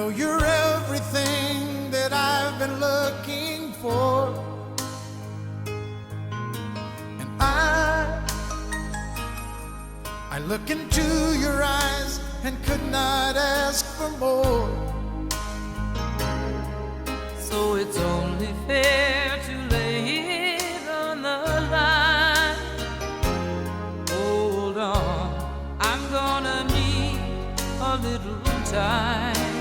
know you're everything that I've been looking for, and I look into your eyes and could not ask for more. So it's only fair to lay it on the line. Hold on, I'm gonna need a little time.